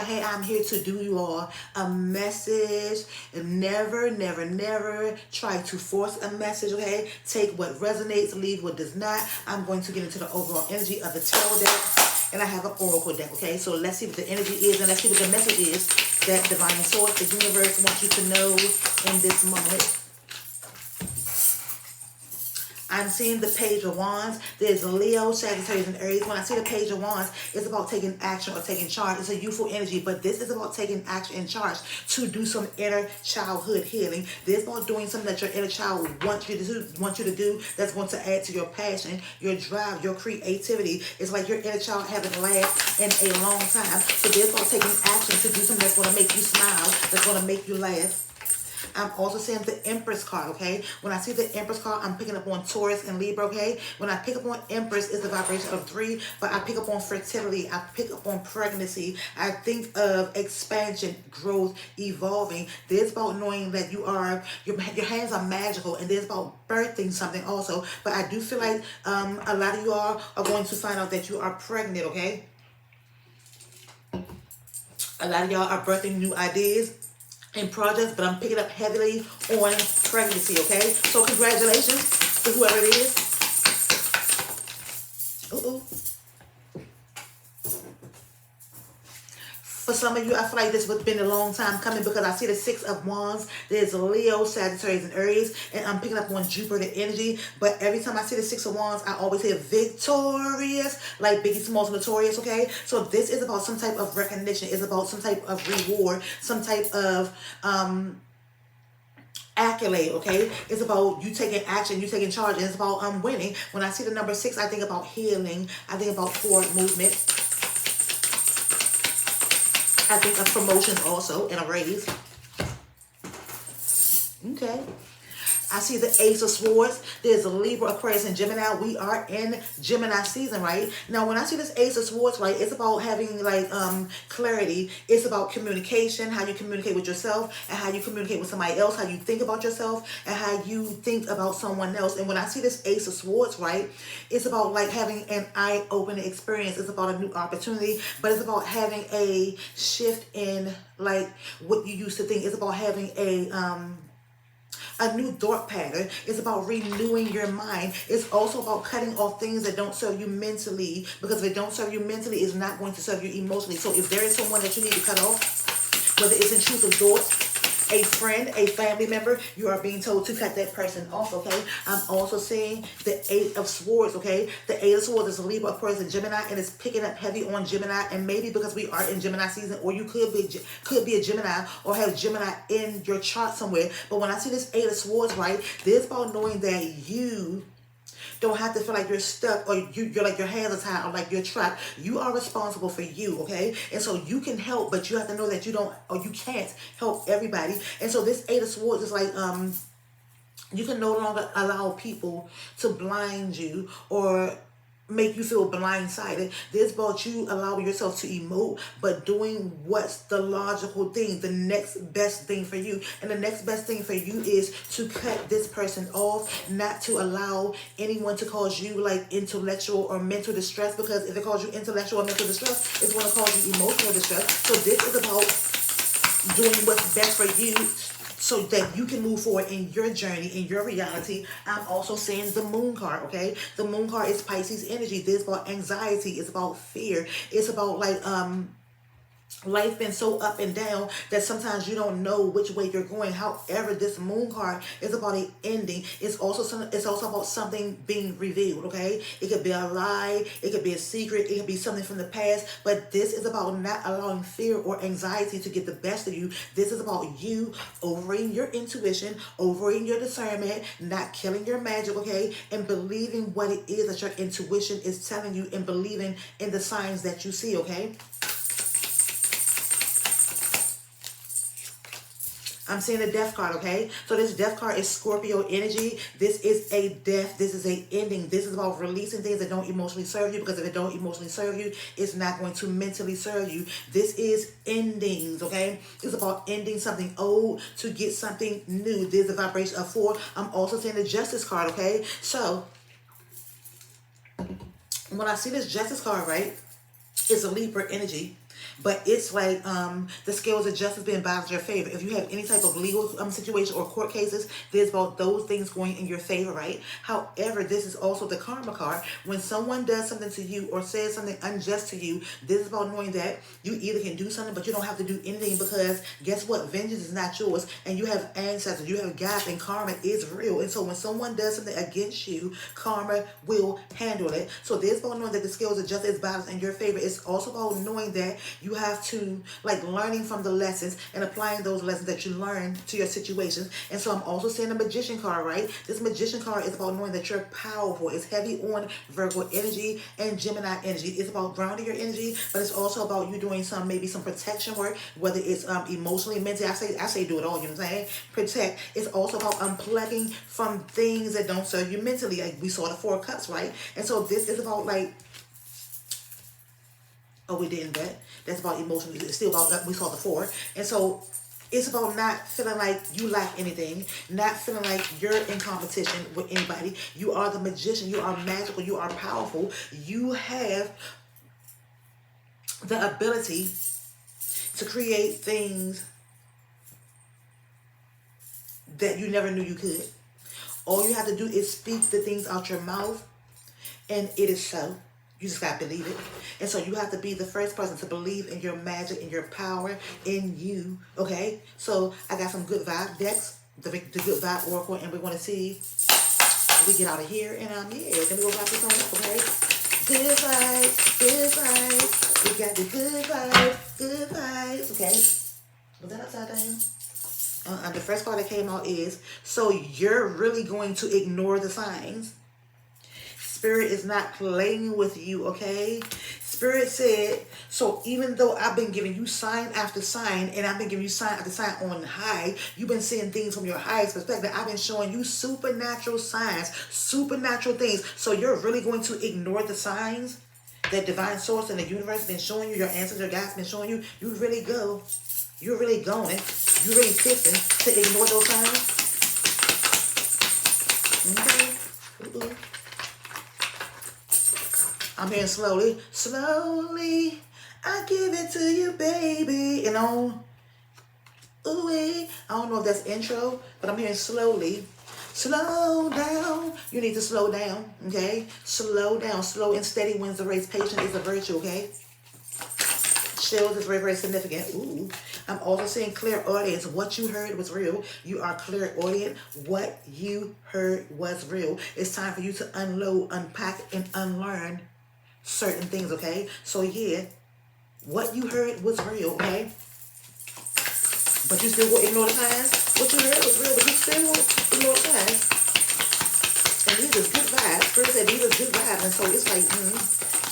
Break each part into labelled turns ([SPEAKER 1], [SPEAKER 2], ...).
[SPEAKER 1] Hey, I'm here to do you all a message. Never, never, never try to force a message, okay? Take what resonates, leave what does not. I'm going to get into the overall energy of the tarot deck, and I have an oracle deck, okay? So let's see what the energy is, and let's see what the message is that divine source, the universe wants you to know in this moment. I'm seeing the Page of Wands. There's Leo, Sagittarius, and Aries. When I see the Page of Wands, it's about taking action or taking charge. It's a youthful energy, but this is about taking action and charge to do some inner childhood healing. This is about doing something that your inner child wants you to do that's going to add to your passion, your drive, your creativity. It's like your inner child haven't laughed in a long time. So this is about taking action to do something that's going to make you smile, that's going to make you laugh. I'm also seeing the Empress card, okay? When I see the Empress card, I'm picking up on Taurus and Libra, okay? When I pick up on Empress, it's the vibration of 3, but I pick up on fertility. I pick up on pregnancy. I think of expansion, growth, evolving. There's about knowing that your hands are magical, and there's about birthing something also. But I do feel like a lot of you all are going to find out that you are pregnant, okay? A lot of y'all are birthing new ideas and projects, but I'm picking up heavily on pregnancy, okay? So congratulations to whoever it is. Uh-oh. For some of you, I feel like this has been a long time coming because I see the 6 of Wands. There's Leo, Sagittarius, and Aries, and I'm picking up on Jupiter energy. But every time I see the 6 of Wands, I always hear victorious, like Biggie Smalls Notorious, okay? So this is about some type of recognition. It's about some type of reward, some type of accolade, okay? It's about you taking action, you taking charge, and it's about winning. When I see the number 6, I think about healing. I think about forward movement. I think of promotions also and a raise. Okay. I see the Ace of Swords. There's a Libra, Aquarius, and Gemini. We are in Gemini season, right? Now, when I see this Ace of Swords, right, it's about having, like, clarity. It's about communication, how you communicate with yourself, and how you communicate with somebody else, how you think about yourself, and how you think about someone else. And when I see this Ace of Swords, right, it's about, like, having an eye-opening experience. It's about a new opportunity, but it's about having a shift in, like, what you used to think. It's about having a new thought pattern. It's about renewing your mind. It's also about cutting off things that don't serve you mentally, because if it don't serve you mentally, it's not going to serve you emotionally. So if there is someone that you need to cut off, whether it's intrusive thoughts, a friend, a family member, you are being told to cut that person off, okay? I'm also seeing the 8 of Swords, okay? The 8 of Swords is a Libra, Aquarius, and Gemini, and it's picking up heavy on Gemini, and maybe because we are in Gemini season, or you could be a Gemini, or have Gemini in your chart somewhere. But when I see this 8 of Swords, right, this is about knowing that you don't have to feel like you're stuck, or you're like your hands are tied, or like you're trapped. You are responsible for you, okay? And so you can help, but you have to know that you don't, or you can't help everybody. And so this 8 of Swords is like, you can no longer allow people to blind you or make you feel blindsided. This about you allowing yourself to emote, but doing what's the logical thing, the next best thing for you. And the next best thing for you is to cut this person off, not to allow anyone to cause you, like, intellectual or mental distress, because if it causes you intellectual or mental distress, it's going to cause you emotional distress. So this is about doing what's best for you, so that you can move forward in your journey, in your reality. I'm also seeing the Moon card, okay? The Moon card is Pisces energy. This is about anxiety. It's about fear. It's about, like, life been so up and down that sometimes you don't know which way you're going. However, this Moon card is about an ending. It's also about something being revealed, okay? It could be a lie, it could be a secret, it could be something from the past, but this is about not allowing fear or anxiety to get the best of you. This is about you overing your intuition, overing your discernment, not killing your magic, okay? And believing what it is that your intuition is telling you, and believing in the signs that you see, okay? I'm seeing a death card, okay? So this death card is Scorpio energy. This is a death. This is a ending. This is about releasing things that don't emotionally serve you, because if it don't emotionally serve you, it's not going to mentally serve you. This is endings, okay? It's about ending something old to get something new. There's the vibration of 4. I'm also seeing the Justice card, okay? So when I see this Justice card, right, it's a Libra energy. But it's like the scales of justice being balanced in your favor. If you have any type of legal situation or court cases, there's about those things going in your favor, right? However, this is also the karma card. When someone does something to you or says something unjust to you, this is about knowing that you either can do something, but you don't have to do anything, because guess what? Vengeance is not yours, and you have ancestors, you have God, and karma is real. And so when someone does something against you, karma will handle it. So this is about knowing that the scales of justice is balanced in your favor. It's also about knowing that you have to, like, learning from the lessons and applying those lessons that you learn to your situations. And so I'm also seeing a Magician card, right? This Magician card is about knowing that you're powerful. It's heavy on Virgo energy and Gemini energy. It's about grounding your energy, but it's also about you doing maybe some protection work, whether it's emotionally, mentally. I say do it all, you know what I'm saying? Protect. It's also about unplugging from things that don't serve you mentally. Like we saw the 4 of Cups, right? And so this is about, like, oh, we didn't bet. That's about emotionally. It's still about, we saw the 4. And so it's about not feeling like you lack anything, not feeling like you're in competition with anybody. You are the magician. You are magical. You are powerful. You have the ability to create things that you never knew you could. All you have to do is speak the things out your mouth, and it is so. You just got to believe it. And so you have to be the first person to believe in your magic, in your power, in you. Okay? So I got some good vibe decks, the good vibe oracle, and we want to see if we get out of here. And yeah, then we will wrap this on up, okay? Good vibes, good vibes. We got the good vibes, okay? Was that upside down? The first part that came out is, so you're really going to ignore the signs. Spirit is not playing with you, okay? Spirit said, so even though I've been giving you sign after sign, and I've been giving you sign after sign on high, you've been seeing things from your highest perspective. I've been showing you supernatural signs, supernatural things. So you're really going to ignore the signs that divine source and the universe has been showing you, your ancestors, your guides been showing you. You're really going, you're really fixing to ignore those signs. Okay. Ooh. I'm hearing slowly, I give it to you, baby. You know, ooh, I don't know if that's intro, but I'm hearing slowly. Slow down. You need to slow down, okay? Slow down. Slow and steady wins the race. Patience is a virtue, okay? Shield is very, very significant. Ooh. I'm also seeing clairaudience. What you heard was real. You are clairaudient. What you heard was real. It's time for you to unload, unpack, and unlearn certain things, okay? So yeah, what you heard was real, okay? But you still will ignore the signs. What you heard was real, but you still will ignore the signs. And these are good vibes. Spirit said these are good vibes. And so it's like,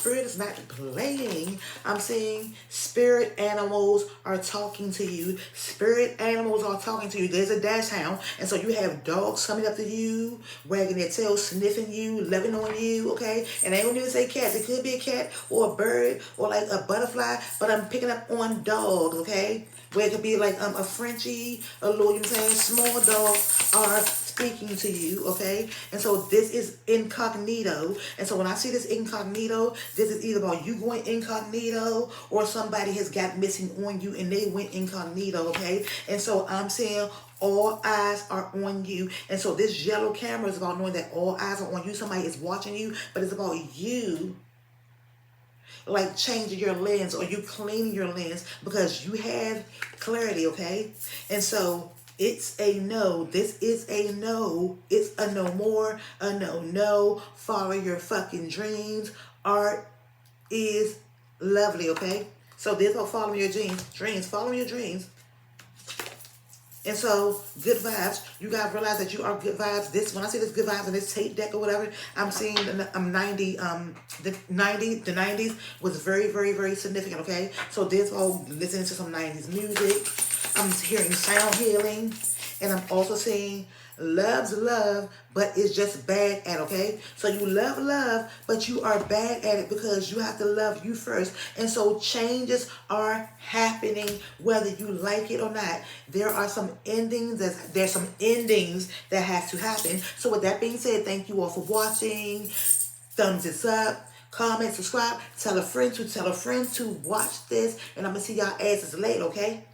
[SPEAKER 1] Spirit is not playing. I'm saying spirit animals are talking to you. Spirit animals are talking to you. There's a dash hound. And so you have dogs coming up to you, wagging their tails, sniffing you, loving on you, okay? And I ain't gonna even say cats. It could be a cat or a bird or like a butterfly, but I'm picking up on dogs, okay? Where it could be like a Frenchie, a little, you know what I'm saying, small dogs are speaking to you, okay? And so this is incognito. And so when I see this incognito, this is either about you going incognito or somebody has got missing on you and they went incognito, okay? And so I'm saying all eyes are on you. And so this yellow camera is about knowing that all eyes are on you. Somebody is watching you, but it's about you, like changing your lens or you cleaning your lens because you have clarity, okay? And so it's a no. This is a no. It's a no more, a no. Follow your fucking dreams. Art is lovely, okay? So this about following your dreams, following your dreams. And so, good vibes. You guys realize that you are good vibes. This, when I see this good vibes in this tape deck or whatever, I'm seeing the 90s was very, very, very significant, okay? So this whole listening to some 90s music. I'm hearing sound healing. And I'm also seeing love's love, but it's just bad at, okay? So you love, but you are bad at it because you have to love you first. And so changes are happening whether you like it or not. There's some endings that have to happen. So with that being said, thank you all for watching. Thumbs it up. Comment, subscribe, tell a friend to watch this, and I'm gonna see y'all asses later, okay?